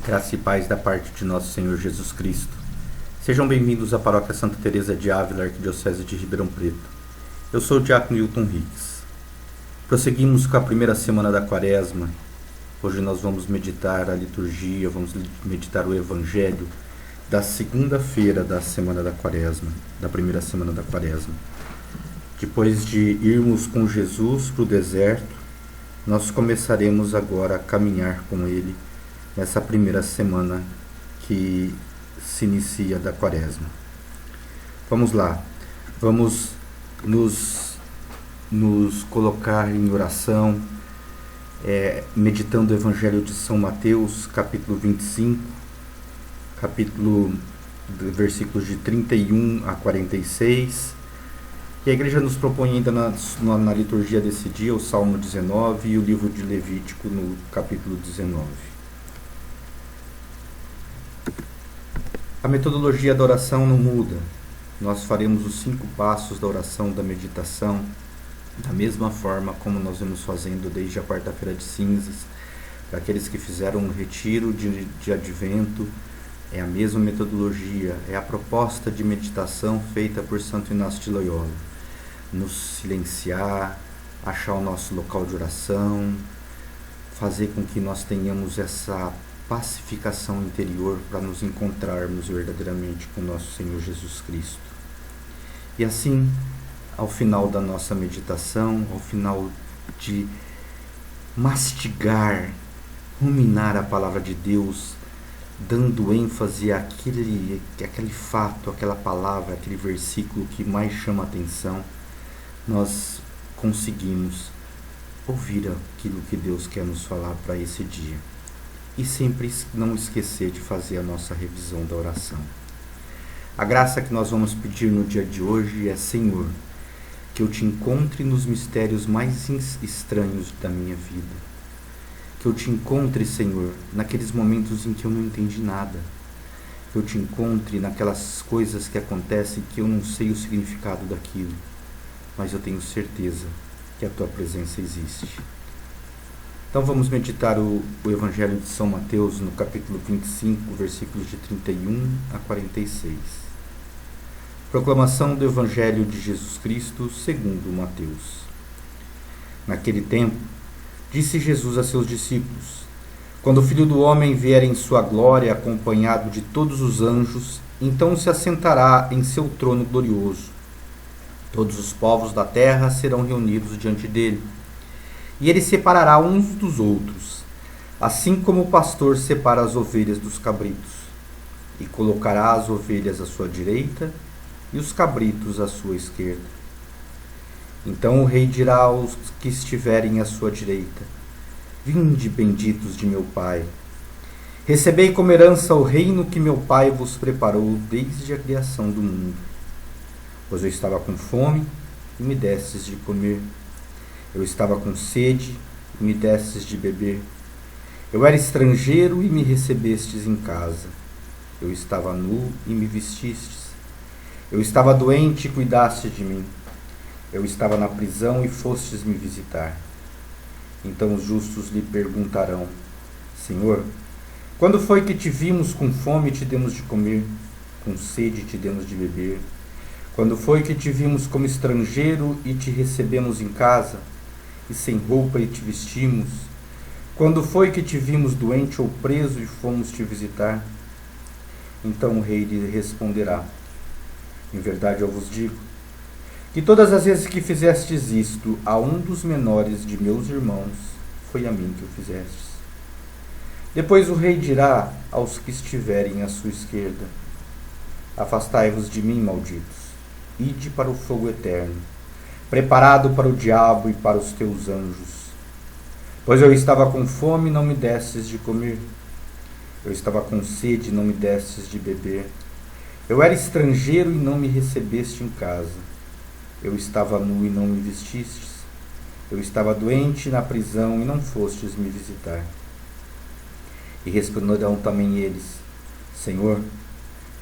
Graça e paz da parte de nosso Senhor Jesus Cristo. Sejam bem-vindos à Paróquia Santa Teresa de Ávila, Arquidiocese de Ribeirão Preto. Eu sou o Diácono Hilton Hicks. Prosseguimos com a primeira semana da Quaresma. Hoje nós vamos meditar a liturgia, vamos meditar o Evangelho da segunda-feira da semana da Quaresma, da primeira semana da Quaresma. Depois de irmos com Jesus para o deserto, nós começaremos agora a caminhar com Ele nessa primeira semana que se inicia da Quaresma. Vamos lá, vamos nos colocar em oração, meditando o Evangelho de São Mateus, capítulo 25, versículos de 31 a 46. E a igreja nos propõe ainda na liturgia desse dia o Salmo 19 e o livro de Levítico no capítulo 19. A metodologia da oração não muda. Nós faremos os 5 passos da oração, da meditação, da mesma forma como nós vamos fazendo desde a quarta-feira de cinzas. Para aqueles que fizeram um retiro de advento, é a mesma metodologia, é a proposta de meditação feita por Santo Inácio de Loyola. Nos silenciar, achar o nosso local de oração, fazer com que nós tenhamos essa pacificação interior para nos encontrarmos verdadeiramente com nosso Senhor Jesus Cristo. E assim, ao final da nossa meditação, ao final de mastigar, ruminar a palavra de Deus, dando ênfase àquele fato, aquela palavra, aquele versículo que mais chama a atenção, nós conseguimos ouvir aquilo que Deus quer nos falar para esse dia. E sempre não esquecer de fazer a nossa revisão da oração. A graça que nós vamos pedir no dia de hoje é: Senhor, que eu te encontre nos mistérios mais estranhos da minha vida. Que eu te encontre, Senhor, naqueles momentos em que eu não entendi nada. Que eu te encontre naquelas coisas que acontecem que eu não sei o significado daquilo. Mas eu tenho certeza que a tua presença existe. Então vamos meditar o Evangelho de São Mateus no capítulo 25, versículos de 31 a 46. Proclamação do Evangelho de Jesus Cristo segundo Mateus. Naquele tempo, disse Jesus a seus discípulos: Quando o Filho do Homem vier em sua glória, acompanhado de todos os anjos, então se assentará em seu trono glorioso. Todos os povos da terra serão reunidos diante dele. E ele separará uns dos outros, assim como o pastor separa as ovelhas dos cabritos, e colocará as ovelhas à sua direita e os cabritos à sua esquerda. Então o rei dirá aos que estiverem à sua direita: Vinde, benditos de meu Pai, recebei como herança o reino que meu Pai vos preparou desde a criação do mundo. Pois eu estava com fome e me destes de comer. Eu estava com sede e me destes de beber. Eu era estrangeiro e me recebestes em casa. Eu estava nu e me vestistes. Eu estava doente e cuidastes de mim. Eu estava na prisão e fostes me visitar. Então os justos lhe perguntarão: Senhor, quando foi que te vimos com fome e te demos de comer, com sede e te demos de beber? Quando foi que te vimos como estrangeiro e te recebemos em casa, e sem roupa e te vestimos? Quando foi que te vimos doente ou preso e fomos te visitar? Então o rei lhe responderá: Em verdade eu vos digo, que todas as vezes que fizestes isto a um dos menores de meus irmãos, foi a mim que o fizestes. Depois o rei dirá aos que estiverem à sua esquerda: Afastai-vos de mim, malditos, ide para o fogo eterno, preparado para o diabo e para os teus anjos. Pois eu estava com fome e não me destes de comer. Eu estava com sede e não me destes de beber. Eu era estrangeiro e não me recebeste em casa. Eu estava nu e não me vestistes. Eu estava doente na prisão e não fostes me visitar. E responderão também eles: Senhor,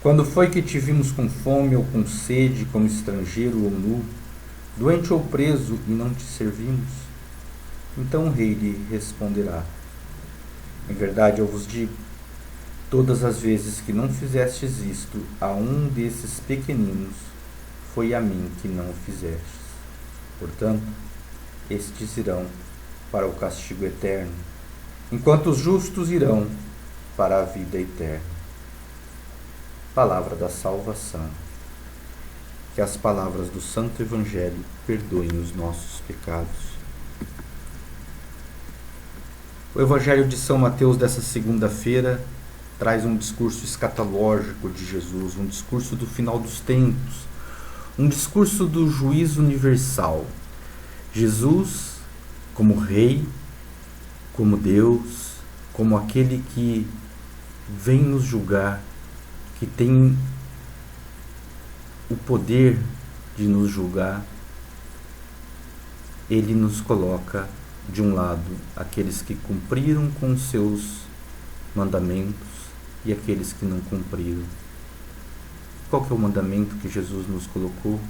quando foi que te vimos com fome ou com sede, como estrangeiro ou nu, doente ou preso, e não te servimos? Então o rei lhe responderá: Em verdade eu vos digo, Todas as vezes que não fizestes isto a um desses pequeninos, foi a mim que não o fizestes. Portanto, estes irão para o castigo eterno, enquanto os justos irão para a vida eterna. Palavra da salvação. Que as palavras do Santo Evangelho perdoem os nossos pecados. O Evangelho de São Mateus dessa segunda-feira traz um discurso escatológico de Jesus, um discurso do final dos tempos, um discurso do juízo universal. Jesus, como Rei, como Deus, como aquele que vem nos julgar, que tem o poder de nos julgar, ele nos coloca de um lado aqueles que cumpriram com os seus mandamentos e aqueles que não cumpriram. Qual que é o mandamento que Jesus nos colocou?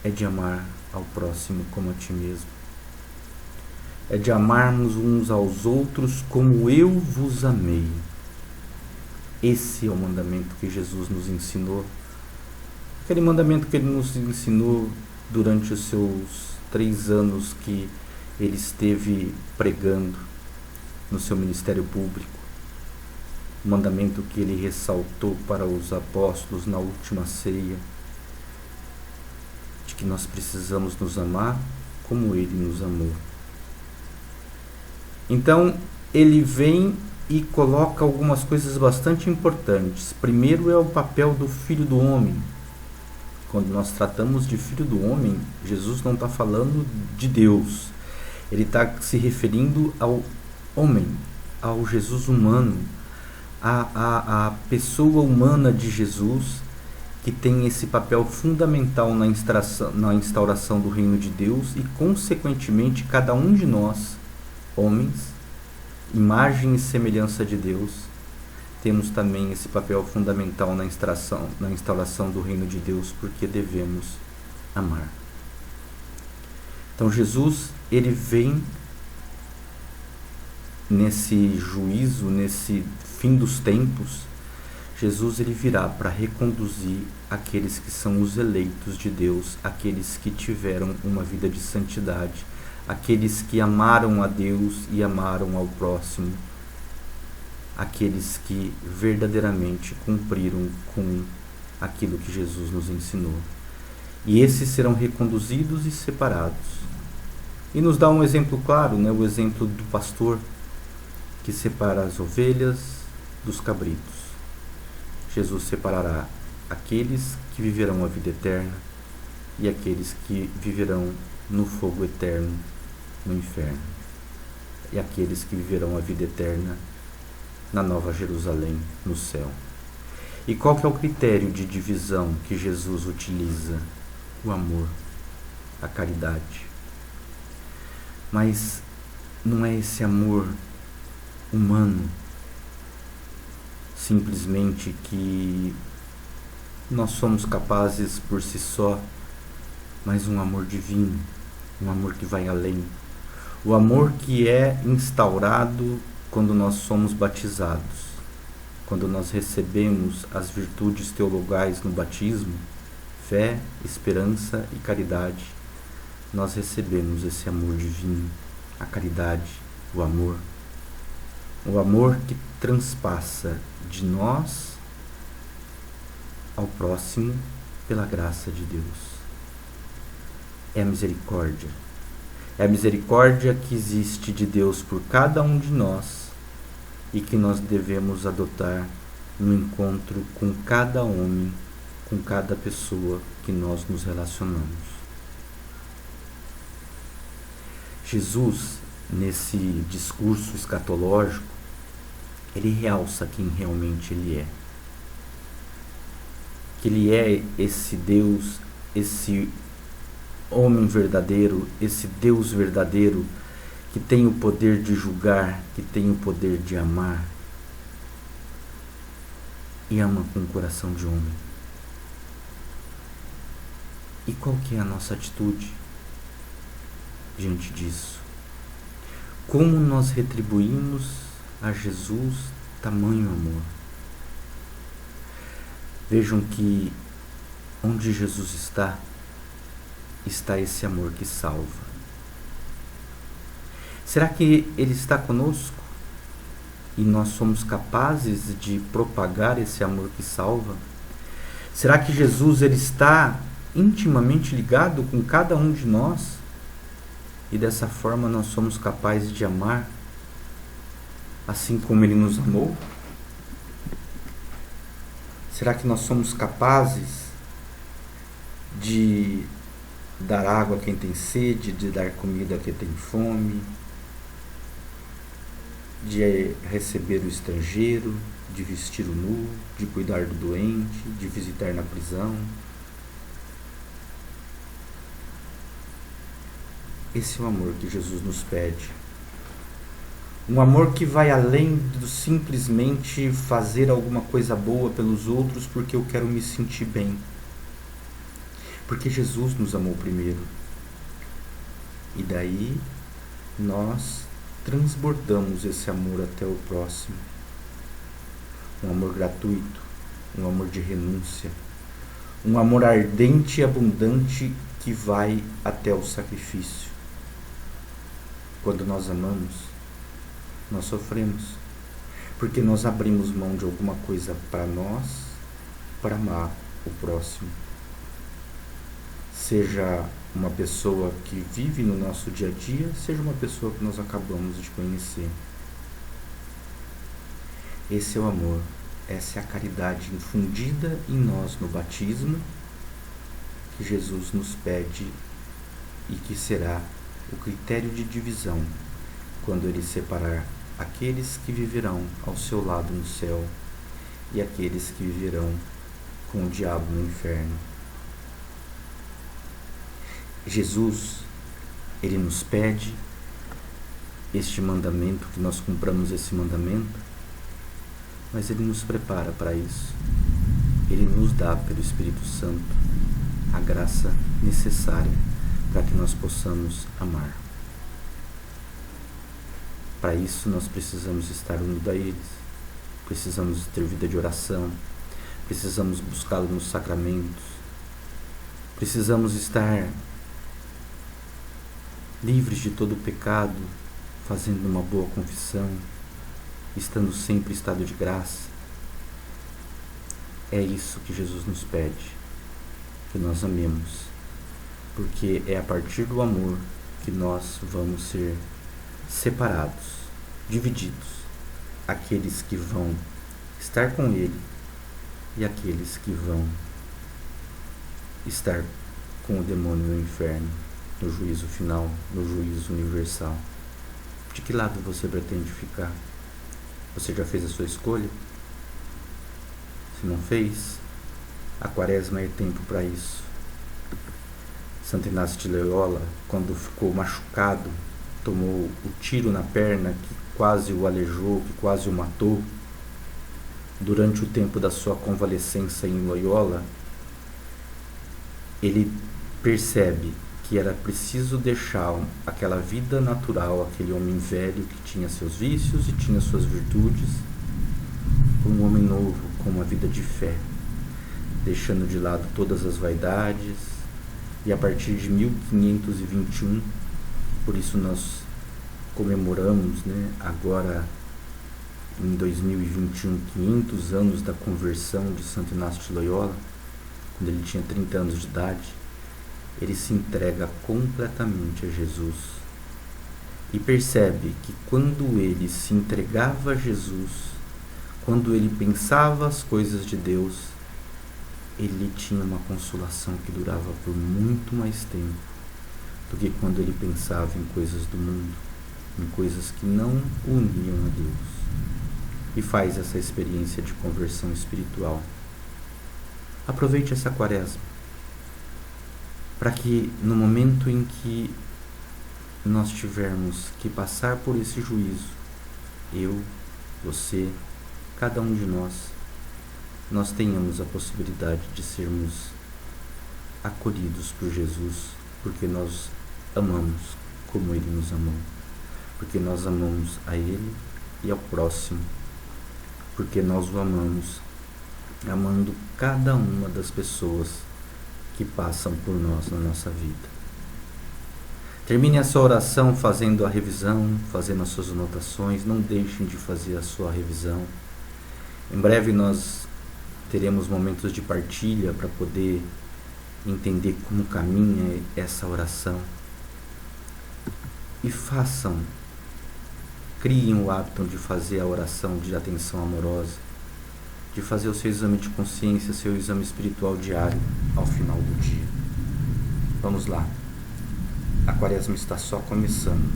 É de amar ao próximo como a ti mesmo. É de amarmos uns aos outros como eu vos amei. Esse é o mandamento que Jesus nos ensinou. Aquele mandamento que ele nos ensinou durante os seus 3 anos que ele esteve pregando no seu ministério público. O mandamento que ele ressaltou para os apóstolos na última ceia, de que nós precisamos nos amar como ele nos amou. Então, ele vem e coloca algumas coisas bastante importantes. Primeiro é o papel do Filho do Homem. Quando nós tratamos de Filho do Homem, Jesus não está falando de Deus. Ele está se referindo ao homem, ao Jesus humano, a pessoa humana de Jesus, que tem esse papel fundamental na instauração do reino de Deus e, consequentemente, cada um de nós, homens, imagem e semelhança de Deus, temos também esse papel fundamental na instauração do reino de Deus, porque devemos amar. Então Jesus, ele vem nesse juízo, nesse fim dos tempos. Jesus, ele virá para reconduzir aqueles que são os eleitos de Deus, aqueles que tiveram uma vida de santidade, aqueles que amaram a Deus e amaram ao próximo, aqueles que verdadeiramente cumpriram com aquilo que Jesus nos ensinou. E esses serão reconduzidos e separados. E nos dá um exemplo claro, o exemplo do pastor que separa as ovelhas dos cabritos. Jesus separará aqueles que viverão a vida eterna e aqueles que viverão no fogo eterno, no inferno, e aqueles que viverão a vida eterna na Nova Jerusalém, no céu. E qual que é o critério de divisão que Jesus utiliza? O amor, a caridade. Mas não é esse amor humano, simplesmente que nós somos capazes por si só, mas um amor divino, um amor que vai além. O amor que é instaurado quando nós somos batizados, quando nós recebemos as virtudes teologais no batismo, fé, esperança e caridade, nós recebemos esse amor divino, a caridade, o amor. O amor que transpassa de nós ao próximo pela graça de Deus. É a misericórdia. É a misericórdia que existe de Deus por cada um de nós e que nós devemos adotar no encontro com cada homem, com cada pessoa que nós nos relacionamos. Jesus, nesse discurso escatológico, ele realça quem realmente ele é. Que ele é esse Deus, esse homem verdadeiro, esse Deus verdadeiro, que tem o poder de julgar, que tem o poder de amar, e ama com o coração de homem. E qual que é a nossa atitude diante disso? Como nós retribuímos a Jesus tamanho amor. Vejam que onde Jesus está, está esse amor que salva. Será que Ele está conosco e nós somos capazes de propagar esse amor que salva? Será que Jesus ele está intimamente ligado com cada um de nós e dessa forma nós somos capazes de amar assim como Ele nos amou? Será que nós somos capazes de dar água a quem tem sede, de dar comida a quem tem fome, de receber o estrangeiro, de vestir o nu, de cuidar do doente, de visitar na prisão? Esse é o amor que Jesus nos pede. Um amor que vai além do simplesmente fazer alguma coisa boa pelos outros porque eu quero me sentir bem. Porque Jesus nos amou primeiro. E daí nós transbordamos esse amor até o próximo. Um amor gratuito, um amor de renúncia, um amor ardente e abundante que vai até o sacrifício. Quando nós amamos, nós sofremos, porque nós abrimos mão de alguma coisa para nós, para amar o próximo. Seja uma pessoa que vive no nosso dia a dia, seja uma pessoa que nós acabamos de conhecer. Esse é o amor, essa é a caridade infundida em nós no batismo, que Jesus nos pede e que será o critério de divisão quando Ele separar aqueles que viverão ao seu lado no céu e aqueles que viverão com o diabo no inferno. Jesus, Ele nos pede este mandamento, que nós cumpramos esse mandamento, mas Ele nos prepara para isso. Ele nos dá pelo Espírito Santo a graça necessária para que nós possamos amar. Para isso nós precisamos estar unidos a eles, precisamos ter vida de oração, precisamos buscá-lo nos sacramentos, precisamos estar livres de todo o pecado, fazendo uma boa confissão, estando sempre em estado de graça. É isso que Jesus nos pede, que nós amemos, porque é a partir do amor que nós vamos ser separados, divididos, aqueles que vão estar com Ele e aqueles que vão estar com o demônio no inferno, no juízo final, no juízo universal. De que lado você pretende ficar? Você já fez a sua escolha? Se não fez, a Quaresma é tempo para isso. Santo Inácio de Loyola, quando ficou machucado, tomou o tiro na perna que quase o aleijou, que quase o matou. Durante o tempo da sua convalescença em Loyola, ele percebe que era preciso deixar aquela vida natural, aquele homem velho que tinha seus vícios e tinha suas virtudes, por um homem novo, com uma vida de fé, deixando de lado todas as vaidades. E a partir de 1521, por isso nós comemoramos, agora em 2021, 500 anos da conversão de Santo Inácio de Loyola, quando ele tinha 30 anos de idade, ele se entrega completamente a Jesus e percebe que quando ele se entregava a Jesus, quando ele pensava as coisas de Deus, ele tinha uma consolação que durava por muito mais tempo do que quando ele pensava em coisas do mundo, em coisas que não o uniam a Deus. E faz essa experiência de conversão espiritual. Aproveite essa Quaresma para que no momento em que nós tivermos que passar por esse juízo, eu, você, cada um de nós tenhamos a possibilidade de sermos acolhidos por Jesus, porque nós amamos como Ele nos amou, porque nós amamos a Ele e ao próximo, porque nós o amamos, amando cada uma das pessoas que passam por nós na nossa vida. Termine a sua oração fazendo a revisão, fazendo as suas anotações. Não deixem de fazer a sua revisão. Em breve nós teremos momentos de partilha para poder entender como caminha essa oração. E criem o hábito de fazer a oração de atenção amorosa, de fazer o seu exame de consciência, seu exame espiritual diário ao final do dia. Vamos lá. A Quaresma está só começando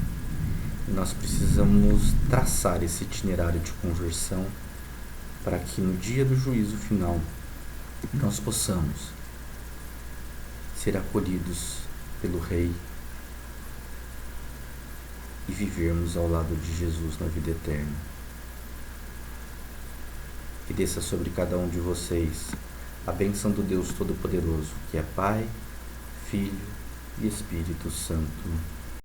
e nós precisamos traçar esse itinerário de conversão para que no dia do juízo final nós possamos ser acolhidos pelo Rei e vivermos ao lado de Jesus na vida eterna. Que desça sobre cada um de vocês a bênção do Deus Todo-Poderoso, que é Pai, Filho e Espírito Santo.